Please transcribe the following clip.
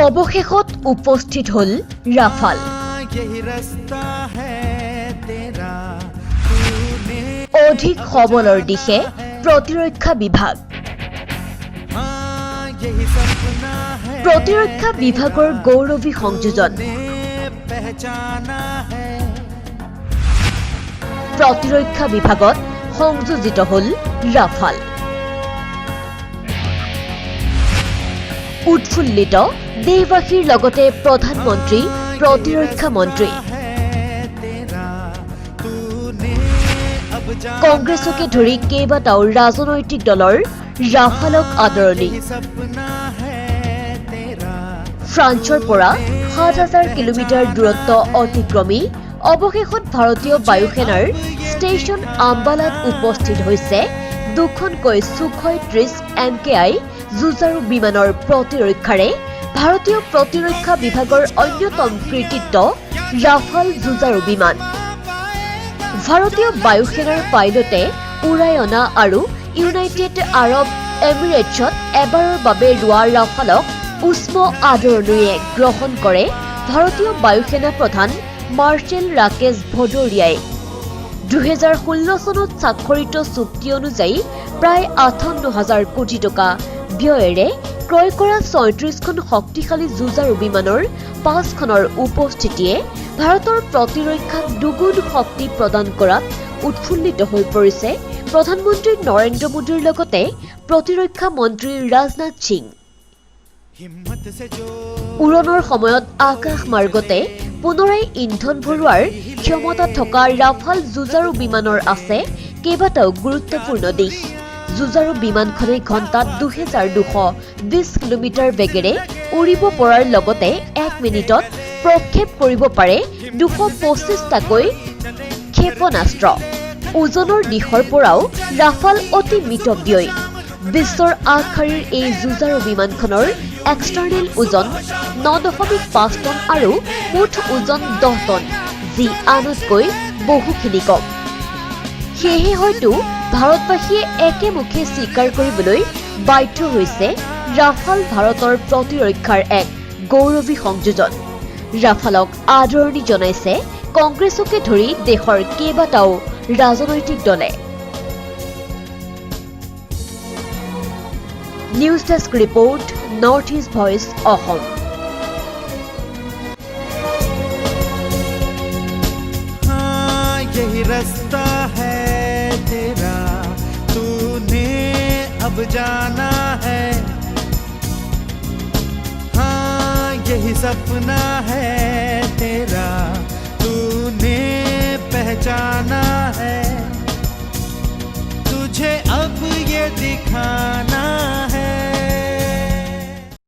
অৱশেষত উপস্থিত হল ৰাফাল। অধিক সবলৰ দিশে প্ৰতিৰক্ষা বিভাগ। প্ৰতিৰক্ষা বিভাগৰ গৌৰৱী সংযোজন। প্ৰতিৰক্ষা বিভাগত সংযোজিত হল ৰাফাল। উৎফুল্লিত দেশবাসীৰ লগতে প্ৰধানমন্ত্ৰী, প্ৰতিৰক্ষা মন্ত্ৰী। কংগ্ৰেছকে ধৰি কেইবাটাও ৰাজনৈতিক দলৰ ৰাফালক আদৰণি। ফ্ৰান্সৰ পৰা ৭,০০০ কিলোমিটাৰ দূৰত্ব অতিক্ৰমি অৱশেষত ভাৰতীয় বায়ুসেনাৰ ষ্টেচন আম্বালাত উপস্থিত হৈছে দুখনকৈ সুখয় ৩০ MKI যুঁজাৰু বিমানৰ প্ৰতিৰক্ষাৰে ভাৰতীয় প্ৰতিৰক্ষা বিভাগৰ অন্যতম কৃতিত্ব ৰাফাল যুঁজাৰু বিমান। ভাৰতীয় বায়ুসেনাৰ পাইলটে উৰাই অনা আৰু ইউনাইটেড আৰব এমিৰেটছত এবাৰৰ বাবে ৰোৱা ৰাফালক উষ্ম আদৰণিৰে গ্ৰহণ কৰে ভাৰতীয় বায়ুসেনা প্ৰধান মাৰ্শ্বেল ৰাকেশ ভদৌৰিয়াই। ২০১৬ চনত স্বাক্ষৰিত চুক্তি অনুযায়ী প্ৰায় ৫৮,০০০ কোটি টকা ব্যয়েৰে ক্ৰয় কৰা ৩৬খন শক্তিশালী যুঁজাৰু বিমানৰ ৫খনৰ উপস্থিতিয়ে ভাৰতৰ প্ৰতিৰক্ষাক দুগুণ শক্তি প্ৰদান কৰাত উৎফুল্লিত হৈ পৰিছে প্ৰধানমন্ত্ৰী নৰেন্দ্ৰ মোদীৰ লগতে প্ৰতিৰক্ষা মন্ত্ৰী ৰাজনাথ সিং। উৰণৰ সময়ত আকাশ মাৰ্গতে পুনৰাই ইন্ধন ভৰোৱাৰ ক্ষমতা থকা ৰাফাল যুঁজাৰু বিমানৰ আছে কেইবাটাও গুৰুত্বপূৰ্ণ দিশ। যুঁজাৰু বিমানখনে ঘণ্টাত ২,২২০ কিলোমিটাৰ বেগেৰে উৰিব পৰাৰ লগতে ১ মিনিটত প্ৰক্ষেপ কৰিব পাৰে ২২৫টাকৈ ক্ষেপণাস্ত্ৰ। ওজনৰ দিশৰ পৰাও ৰাফাল অতি মিতব্যয়ী। বিশ্বৰ আগশাৰীৰ এই যুঁজাৰু বিমানখনৰ এক্সটাৰ্নেল ওজন ৯.৫ টন আৰু মুঠ ওজন ১০ টন, যি আনতকৈ বহুখিনি কম। সেয়েহে হয়তো ভাৰতবাসীয়ে একেমুখে স্বীকাৰ কৰিবলৈ বাধ্য হৈছে ৰাফাল ভাৰতৰ প্ৰতিৰক্ষাৰ এক গৌৰৱী সংযোজন। ৰাফালক আদৰণি জনাইছে কংগ্ৰেছকে ধৰি দেশৰ কেইবাটাও ৰাজনৈতিক দলে। News desk report, north east voice Assam. यही रास्ता है तेरा, तूने अब जाना है। हाँ यही सपना है तेरा, तूने पहचाना है। तुझे अब ये दिखाना